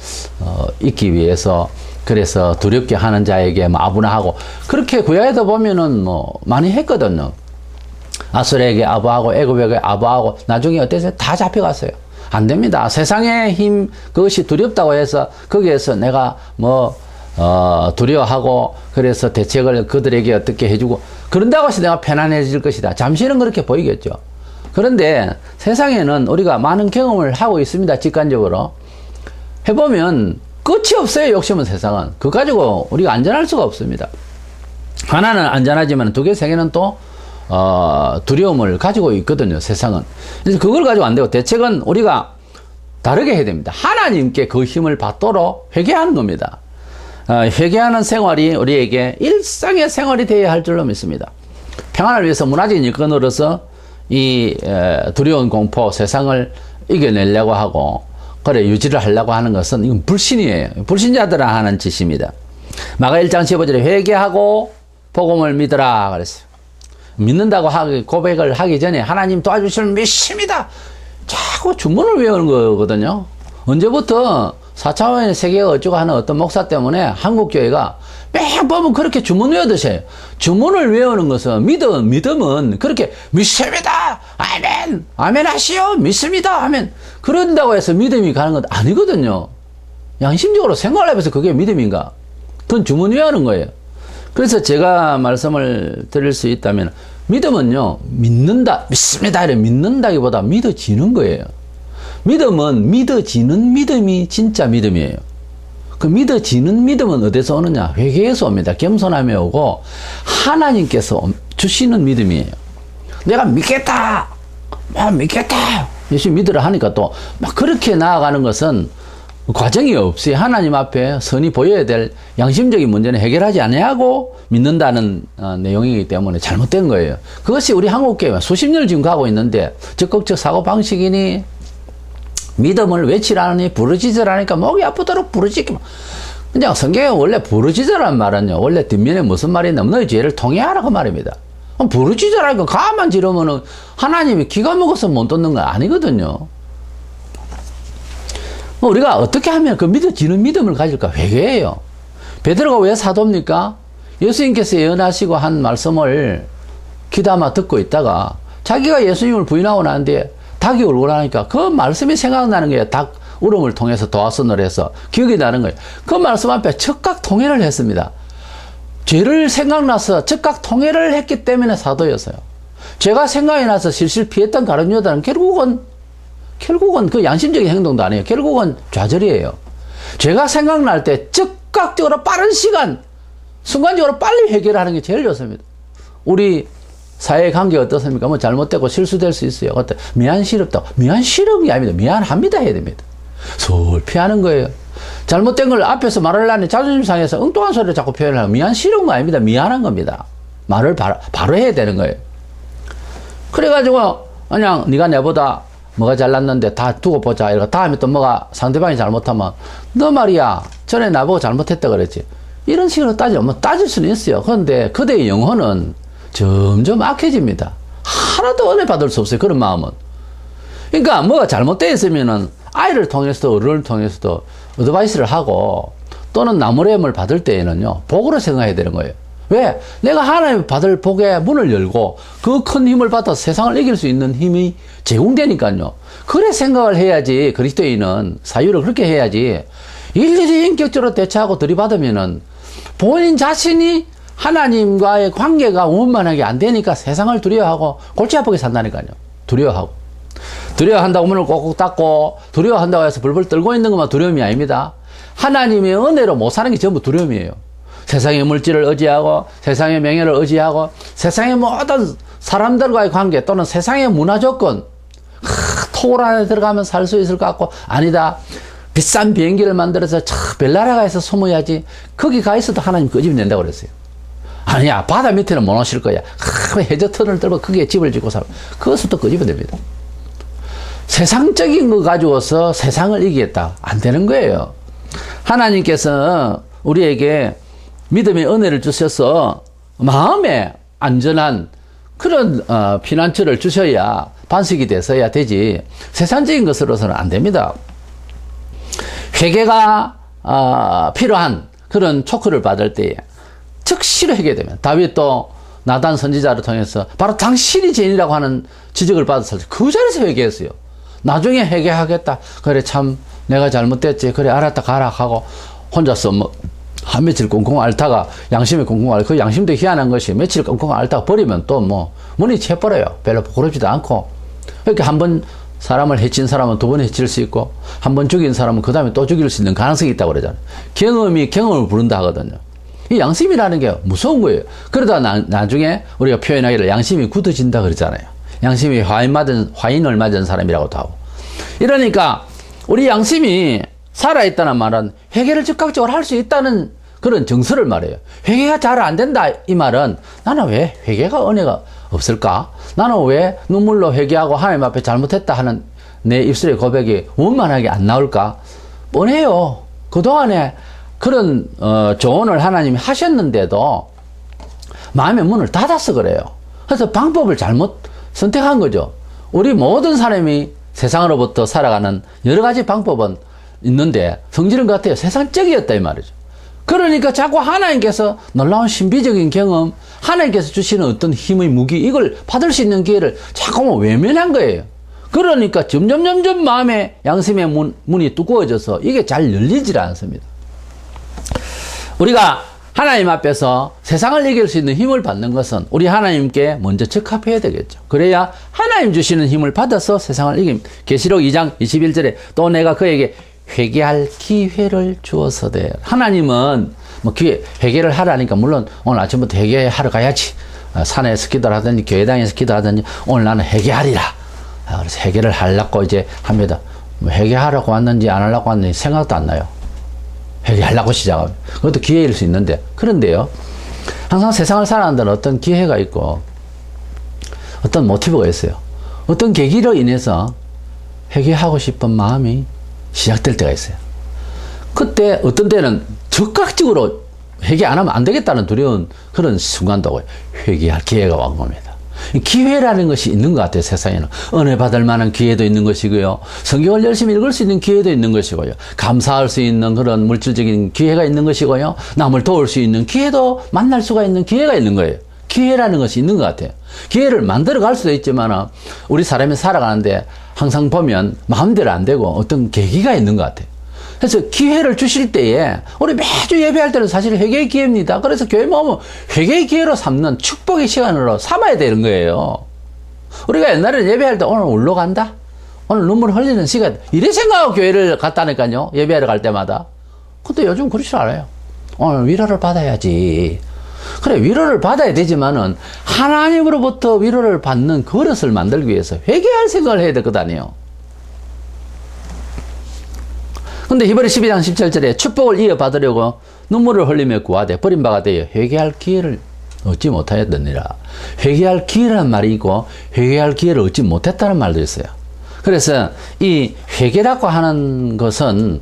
잊기 위해서 그래서 두렵게 하는 자에게 아부나하고 그렇게 구약에도 보면은 뭐 많이 했거든요. 아수르에게 아부하고 애굽에게 아부하고 나중에 어땠어요? 다 잡혀갔어요. 안 됩니다. 세상의 힘 그것이 두렵다고 해서 거기에서 내가 두려워하고 그래서 대책을 그들에게 어떻게 해주고 그런다고 해서 내가 편안해질 것이다. 잠시는 그렇게 보이겠죠. 그런데 세상에는 우리가 많은 경험을 하고 있습니다. 직관적으로 해보면 끝이 없어요. 욕심은 세상은. 그거 가지고 우리가 안전할 수가 없습니다. 하나는 안전하지만 두 개, 세 개는 또 두려움을 가지고 있거든요. 세상은. 그래서 그걸 가지고 안 되고 대책은 우리가 다르게 해야 됩니다. 하나님께 그 힘을 받도록 회개하는 겁니다. 회개하는 생활이 우리에게 일상의 생활이 되어야 할 줄로 믿습니다. 평안을 위해서 문화적인 여건으로서 이 두려운 공포, 세상을 이겨내려고 하고 그래 유지를 하려고 하는 것은 이건 불신이에요. 불신자들은 하는 짓입니다. 마가 1장 15절에 회개하고 복음을 믿으라 그랬어요. 믿는다고 고백을 하기 전에 하나님 도와주실 믿습니다. 자꾸 주문을 외우는 거거든요. 언제부터 4차원의 세계가 어쩌고 하는 어떤 목사 때문에 한국교회가 매번 그렇게 주문 외우듯이 주문을 외우는 것은 믿음은 그렇게 믿습니다. 아멘. 아멘 하시오. 믿습니다. 아멘. 그런다고 해서 믿음이 가는 건 아니거든요. 양심적으로 생각을 해봐서 그게 믿음인가? 그건 주문 외우는 거예요. 그래서 제가 말씀을 드릴 수 있다면 믿음은요, 믿는다, 믿습니다. 이래 믿는다기보다 믿어지는 거예요. 믿음은 믿어지는 믿음이 진짜 믿음이에요. 그 믿어지는 믿음은 어디서 오느냐? 회개에서 옵니다. 겸손함에 오고 하나님께서 주시는 믿음이에요. 내가 믿겠다! 믿겠다! 예수 믿으라 하니까 또 막 그렇게 나아가는 것은 과정이 없이 하나님 앞에 선이 보여야 될 양심적인 문제는 해결하지 아니하고 믿는다는 내용이기 때문에 잘못된 거예요. 그것이 우리 한국교회 수십 년을 지금 가고 있는데 적극적 사고방식이니 믿음을 외치라니 부르짖으라니까 목이 아프도록 부르짖기. 그냥 성경에 원래 부르짖으라는 말은요, 원래 뒷면에 무슨 말이 있냐면 너희 죄를 통회하라고 말입니다. 부르짖으라니까 가만 지르면은 하나님이 기가 먹어서 못 듣는 건 아니거든요. 우리가 어떻게 하면 그 믿어지는 믿음을 가질까? 회개예요. 베드로가 왜 사도입니까? 예수님께서 예언하시고 한 말씀을 귀담아 듣고 있다가 자기가 예수님을 부인하고 나는데 닭이 울고 나니까 그 말씀이 생각나는 거예요. 닭 울음을 통해서 도화선을 해서 기억이 나는 거예요. 그 말씀 앞에 즉각 통회를 했습니다. 죄를 생각나서 즉각 통회를 했기 때문에 사도였어요. 죄가 생각이 나서 실실 피했던 가룟 유다는 결국은 그 양심적인 행동도 아니에요. 결국은 좌절이에요. 죄가 생각날 때 즉각적으로 빠른 시간, 순간적으로 빨리 해결하는 게 제일 좋습니다. 우리 사회 관계 어떻습니까? 뭐 잘못되고 실수될 수 있어요. 그때 미안스럽다고. 미안스러운 게 아닙니다. 미안합니다 해야 됩니다. 서울 피하는 거예요. 잘못된 걸 앞에서 말을 하니 자존심 상해서 엉뚱한 소리를 자꾸 표현하고 미안스러운 거 아닙니다. 미안한 겁니다. 말을 바로 해야 되는 거예요. 그래가지고 그냥 네가 내보다 뭐가 잘났는데 다 두고 보자. 이러고 다음에 또 뭐가 상대방이 잘못하면 너 말이야 전에 나보고 잘못했다 그랬지. 이런 식으로 따질 수는 있어요. 그런데 그대의 영혼은 점점 악해집니다. 하나도 은혜 받을 수 없어요. 그런 마음은. 그러니까 뭐가 잘못되어 있으면은 아이를 통해서도 어른을 통해서도 어드바이스를 하고 또는 나무래임을 받을 때에는요 복으로 생각해야 되는 거예요. 왜? 내가 하나님 받을 복의 문을 열고 그 큰 힘을 받아서 세상을 이길 수 있는 힘이 제공되니까요. 그래 생각을 해야지. 그리스도인은 사유를 그렇게 해야지. 일일이 인격적으로 대처하고 들이받으면은 본인 자신이 하나님과의 관계가 원만하게 안 되니까 세상을 두려워하고 골치 아프게 산다니까요. 두려워한다고 문을 꼭꼭 닫고 두려워한다고 해서 벌벌 떨고 있는 것만 두려움이 아닙니다. 하나님의 은혜로 못 사는 게 전부 두려움이에요. 세상의 물질을 의지하고 세상의 명예를 의지하고 세상의 모든 사람들과의 관계 또는 세상의 문화 조건 토굴 안에 들어가면 살 수 있을 것 같고 아니다. 비싼 비행기를 만들어서 벨나라 가서 숨어야지. 거기 가 있어도 하나님 끄집어낸다고 그랬어요. 아니야 바다 밑에는 못 오실 거야. 해저터널을 들고 거기에 집을 짓고 살아. 그것을 또 끄집어냅니다. 세상적인 거 가지고서 세상을 이기겠다. 안 되는 거예요. 하나님께서 우리에게 믿음의 은혜를 주셔서 마음에 안전한 그런 피난처를 주셔야 반석이 돼서야 되지 세상적인 것으로서는 안 됩니다. 회개가 필요한 그런 초크를 받을 때에 즉시로 회개되면 다윗도 나단 선지자를 통해서 바로 당신이 죄인이라고 하는 지적을 받았을 때 그 자리에서 회개했어요. 나중에 회개하겠다. 그래 참 내가 잘못됐지. 그래 알았다 가라 하고 혼자서 뭐 한 며칠 꽁꽁 앓다가 양심이 꽁꽁 앓고 그 양심도 희한한 것이 며칠 꽁꽁 앓다가 버리면 또 뭐 문이 채버려요. 별로 부끄럽지도 않고. 그렇게 한 번 사람을 해친 사람은 두 번 해칠 수 있고 한 번 죽인 사람은 그 다음에 또 죽일 수 있는 가능성이 있다고 그러잖아요. 경험이 경험을 부른다 하거든요. 이 양심이라는 게 무서운 거예요. 그러다 나중에 우리가 표현하기를 양심이 굳어진다 그러잖아요. 양심이 화인을 맞은 사람이라고도 하고. 이러니까 우리 양심이 살아있다는 말은 회개를 즉각적으로 할 수 있다는 그런 정서를 말해요. 회개가 잘 안 된다 이 말은 나는 왜 회개가 은혜가 없을까? 나는 왜 눈물로 회개하고 하나님 앞에 잘못했다 하는 내 입술의 고백이 원만하게 안 나올까? 뻔해요. 그동안에 그런 조언을 하나님이 하셨는데도 마음의 문을 닫아서 그래요. 그래서 방법을 잘못 선택한 거죠. 우리 모든 사람이 세상으로부터 살아가는 여러 가지 방법은 있는데 성질은 같아요. 세상적이었다 이 말이죠. 그러니까 자꾸 하나님께서 놀라운 신비적인 경험, 하나님께서 주시는 어떤 힘의 무기, 이걸 받을 수 있는 기회를 자꾸 외면한 거예요. 그러니까 점점 마음의 양심의 문이 두꺼워져서 이게 잘 열리질 않습니다. 우리가 하나님 앞에서 세상을 이길 수 있는 힘을 받는 것은 우리 하나님께 먼저 적합해야 되겠죠. 그래야 하나님 주시는 힘을 받아서 세상을 이깁니다. 계시록 2장 21절에 또 내가 그에게 회개할 기회를 주어서되, 하나님은 뭐 회개를 하라니까 물론 오늘 아침부터 회개하러 가야지, 산에서 기도를 하든지 교회당에서 기도하든지 오늘 나는 회개하리라. 그래서 회개를 하려고 이제 합니다. 뭐 회개하려고 왔는지 안 하려고 왔는지 생각도 안 나요. 회개하려고 시작합니다. 그것도 기회일 수 있는데, 그런데요, 항상 세상을 살아가는 데는 어떤 기회가 있고 어떤 모티브가 있어요. 어떤 계기로 인해서 회개하고 싶은 마음이 시작될 때가 있어요. 그때 어떤 때는 적극적으로 회개 안 하면 안 되겠다는 두려운 그런 순간도 회개할 기회가 온 겁니다. 기회라는 것이 있는 것 같아요. 세상에는 은혜 받을 만한 기회도 있는 것이고요, 성경을 열심히 읽을 수 있는 기회도 있는 것이고요, 감사할 수 있는 그런 물질적인 기회가 있는 것이고요, 남을 도울 수 있는 기회도 만날 수가 있는 기회가 있는 거예요. 기회라는 것이 있는 것 같아요. 기회를 만들어 갈 수도 있지만 우리 사람이 살아가는데 항상 보면 마음대로 안 되고 어떤 계기가 있는 것 같아요. 그래서 기회를 주실 때에 우리 매주 예배할 때는 사실 회개의 기회입니다. 그래서 교회 모으면 회개의 기회로 삼는 축복의 시간으로 삼아야 되는 거예요. 우리가 옛날에 예배할 때 오늘 울러 간다, 오늘 눈물 흘리는 시간, 이래 생각하고 교회를 갔다니까요. 예배하러 갈 때마다. 근데 요즘 그렇지 않아요. 오늘 위로를 받아야지. 그래, 위로를 받아야 되지만은 하나님으로부터 위로를 받는 그릇을 만들기 위해서 회개할 생각을 해야 될 것 아니에요. 근데 히브리 12장 17절에 축복을 이어받으려고 눈물을 흘리며 구하되 버림받아 되어 회개할 기회를 얻지 못하였느니라. 회개할 기회라는 말이 있고 회개할 기회를 얻지 못했다는 말도 있어요. 그래서 이 회개라고 하는 것은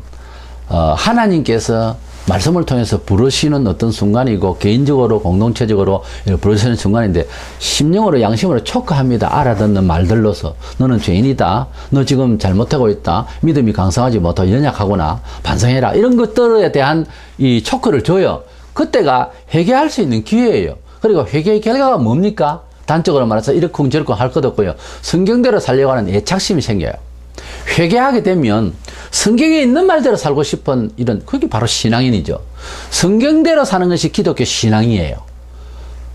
하나님께서 말씀을 통해서 부르시는 어떤 순간이고 개인적으로 공동체적으로 부르시는 순간인데, 심령으로 양심으로 촉구합니다. 알아듣는 말들로서 너는 죄인이다, 너 지금 잘못하고 있다, 믿음이 강성하지 못하고 연약하구나, 반성해라, 이런 것들에 대한 이 촉구를 줘요. 그때가 회개할 수 있는 기회예요. 그리고 회개의 결과가 뭡니까? 단적으로 말해서 이러쿵저러쿵 할 것 없고요, 성경대로 살려고 하는 애착심이 생겨요. 회개하게 되면 성경에 있는 말대로 살고 싶은 그게 바로 신앙인이죠. 성경대로 사는 것이 기독교 신앙이에요.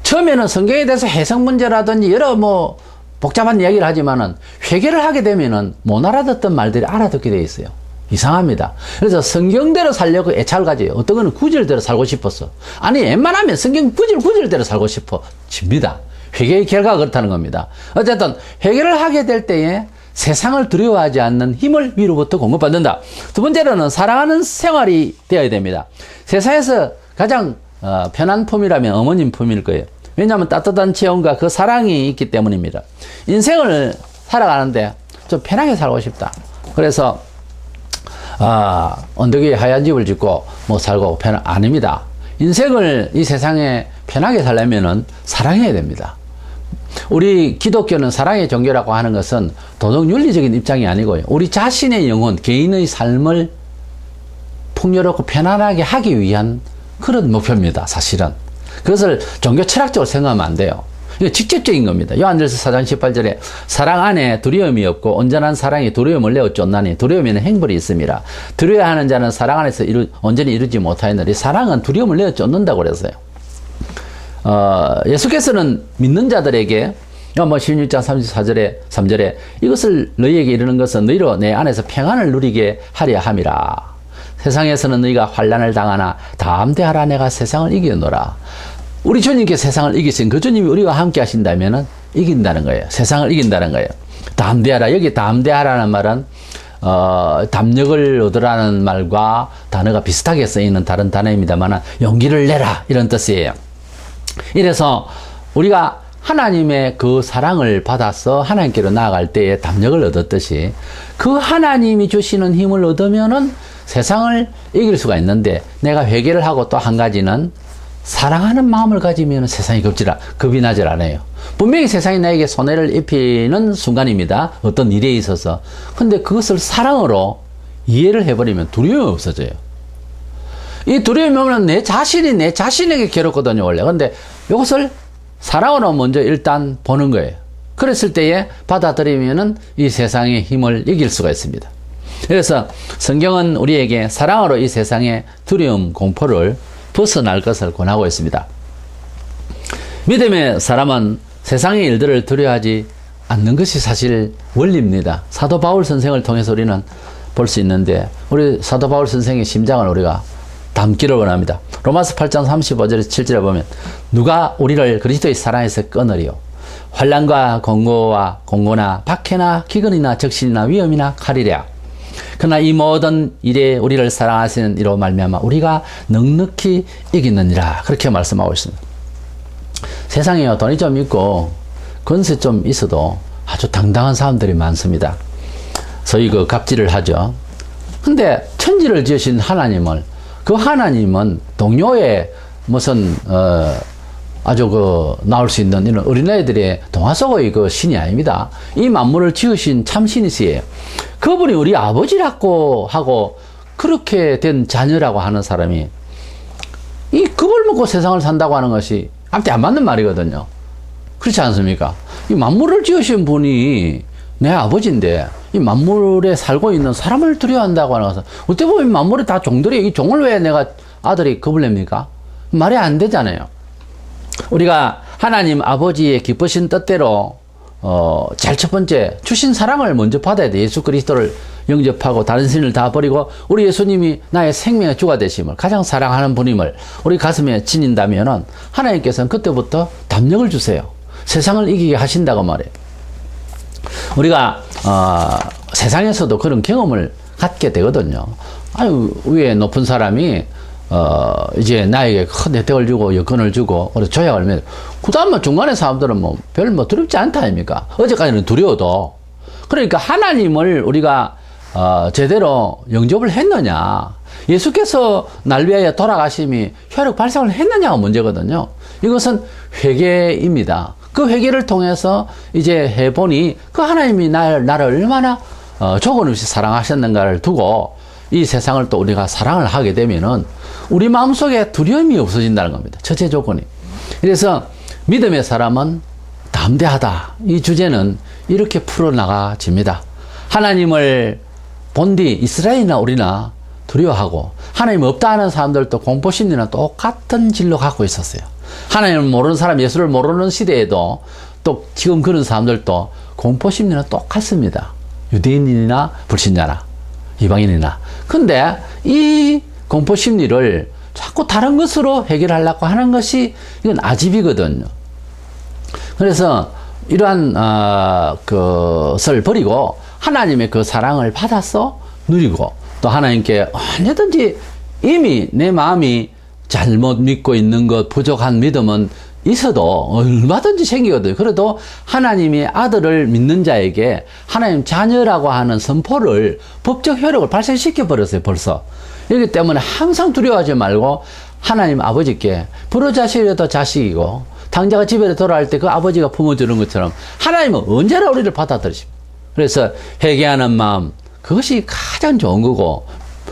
처음에는 성경에 대해서 해석 문제라든지 여러 복잡한 이야기를 하지만은 회개를 하게 되면은 못 알아듣던 말들이 알아듣게 돼 있어요. 이상합니다. 그래서 성경대로 살려고 애착을 가져요. 어떤 거는 구절대로 살고 싶었어. 아니, 웬만하면 성경 구절대로 살고 싶어집니다. 회개의 결과가 그렇다는 겁니다. 어쨌든 회개를 하게 될 때에 세상을 두려워하지 않는 힘을 위로부터 공급받는다. 두 번째로는 사랑하는 생활이 되어야 됩니다. 세상에서 가장 편한 품이라면 어머님 품일 거예요. 왜냐하면 따뜻한 체온과 그 사랑이 있기 때문입니다. 인생을 살아가는데 좀 편하게 살고 싶다. 그래서 언덕 위에 하얀 집을 짓고 살고 아닙니다. 인생을 이 세상에 편하게 살려면은 사랑해야 됩니다. 우리 기독교는 사랑의 종교라고 하는 것은 도덕윤리적인 입장이 아니고요, 우리 자신의 영혼, 개인의 삶을 풍요롭고 편안하게 하기 위한 그런 목표입니다. 사실은 그것을 종교 철학적으로 생각하면 안 돼요. 이거 직접적인 겁니다. 요한일서 4장 18절에 사랑 안에 두려움이 없고 온전한 사랑이 두려움을 내어 쫓나니 두려움에는 행벌이 있습니다. 두려워하는 자는 사랑 안에서 온전히 이루지 못하였느니, 사랑은 두려움을 내어 쫓는다고 그랬어요. 예수께서는 믿는 자들에게 16장 34절에 3절에 이것을 너희에게 이르는 것은 너희로 내 안에서 평안을 누리게 하려 함이라. 세상에서는 너희가 환난을 당하나 담대하라, 내가 세상을 이기노라. 우리 주님께 세상을 이기신 그 주님이 우리와 함께 하신다면 이긴다는 거예요. 세상을 이긴다는 거예요. 담대하라. 여기 담대하라는 말은 담력을 얻으라는 말과 단어가 비슷하게 쓰이는 다른 단어입니다만 용기를 내라, 이런 뜻이에요. 이래서 우리가 하나님의 그 사랑을 받아서 하나님께로 나아갈 때에 담력을 얻었듯이 그 하나님이 주시는 힘을 얻으면은 세상을 이길 수가 있는데, 내가 회개를 하고 또 한 가지는 사랑하는 마음을 가지면 세상이 겁이 나질 않아요. 분명히 세상이 나에게 손해를 입히는 순간입니다. 어떤 일에 있어서. 근데 그것을 사랑으로 이해를 해버리면 두려움이 없어져요. 이 두려움이 오면 내 자신에게 괴롭거든요, 원래. 근데 이것을 사랑으로 먼저 일단 보는 거예요. 그랬을 때에 받아들이면은 이 세상의 힘을 이길 수가 있습니다. 그래서 성경은 우리에게 사랑으로 이 세상의 두려움, 공포를 벗어날 것을 권하고 있습니다. 믿음의 사람은 세상의 일들을 두려워하지 않는 것이 사실 원리입니다. 사도 바울 선생을 통해서 우리는 볼 수 있는데, 우리 사도 바울 선생의 심장을 우리가 담기를 원합니다. 로마서 8장 35절에서 7절에 보면, 누가 우리를 그리스도의 사랑에서 끊으리요? 환난과 공고나 박해나 기근이나 적신이나 위험이나 칼이랴. 그러나 이 모든 일에 우리를 사랑하시는 이로 말미암아 우리가 넉넉히 이기느니라. 그렇게 말씀하고 있습니다. 세상에요, 돈이 좀 있고 권세 좀 있어도 아주 당당한 사람들이 많습니다. 소위 그 갑질을 하죠. 근데 천지를 지으신 하나님은 동료의 무슨 아주 나올 수 있는 이런 어린아이들의 동화 속의 그 신이 아닙니다. 이 만물을 지으신 참 신이시에요. 그분이 우리 아버지라고 하고 그렇게 된 자녀라고 하는 사람이 이 겁을 먹고 세상을 산다고 하는 것이 앞뒤 안 맞는 말이거든요. 그렇지 않습니까? 이 만물을 지으신 분이 내 아버지인데 이 만물에 살고 있는 사람을 두려워한다고 하는 것은, 어떻게 보면 만물이 다 종들이, 이 종을 왜 내가 아들이 겁을 냅니까? 말이 안 되잖아요. 우리가 하나님 아버지의 기쁘신 뜻대로 제일 첫 번째 주신 사랑을 먼저 받아야 돼. 예수 그리스도를 영접하고 다른 신을 다 버리고 우리 예수님이 나의 생명의 주가 되심을, 가장 사랑하는 분임을 우리 가슴에 지닌다면은 하나님께서는 그때부터 담력을 주세요. 세상을 이기게 하신다고 말해요. 우리가 세상에서도 그런 경험을 갖게 되거든요. 아유, 위에 높은 사람이 이제 나에게 큰 혜택을 주고 여건을 주고 그래서 조약을 맺어. 그 다음에 중간에 사람들은 별 두렵지 않다 아닙니까? 어제까지는 두려워도. 그러니까 하나님을 우리가 제대로 영접을 했느냐, 예수께서 날 위하여 돌아가심이 혈육 발생을 했느냐가 문제거든요. 이것은 회개입니다. 그 회개를 통해서 이제 해보니 그 하나님이 나를 얼마나 조건 없이 사랑하셨는가를 두고 이 세상을 또 우리가 사랑을 하게 되면은 우리 마음속에 두려움이 없어진다는 겁니다. 첫째 조건이. 그래서 믿음의 사람은 담대하다. 이 주제는 이렇게 풀어나가집니다. 하나님을 본 뒤 이스라엘이나 우리나 두려워하고 하나님 없다 하는 사람들도 공포심리나 똑같은 진로 갖고 있었어요. 하나님을 모르는 사람, 예수를 모르는 시대에도 또 지금 그런 사람들도 공포심리는 똑같습니다. 유대인이나 불신자나 이방인이나. 근데 이 공포심리를 자꾸 다른 것으로 해결하려고 하는 것이 이건 아집이거든요. 그래서 이러한 것을 버리고 하나님의 그 사랑을 받아서 누리고, 또 하나님께 언제든지 이미 내 마음이 잘못 믿고 있는 것, 부족한 믿음은 있어도 얼마든지 생기거든요. 그래도 하나님의 아들을 믿는 자에게 하나님 자녀라고 하는 선포를, 법적 효력을 발생시켜 버렸어요, 벌써. 그렇기 때문에 항상 두려워하지 말고 하나님 아버지께, 불효자식이라도 자식이고 당자가 집에 돌아갈 때 그 아버지가 품어주는 것처럼 하나님은 언제나 우리를 받아들이십니다. 그래서 회개하는 마음, 그것이 가장 좋은 거고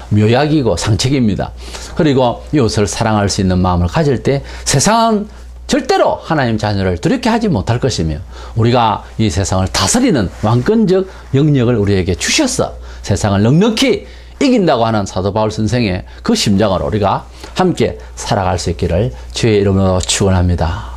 묘약이고 상책입니다. 그리고 이웃을 사랑할 수 있는 마음을 가질 때 세상은 절대로 하나님 자녀를 두렵게 하지 못할 것이며, 우리가 이 세상을 다스리는 왕권적 영역을 우리에게 주셔서 세상을 넉넉히 이긴다고 하는 사도 바울 선생의 그 심정을 우리가 함께 살아갈 수 있기를 주의 이름으로 축원합니다.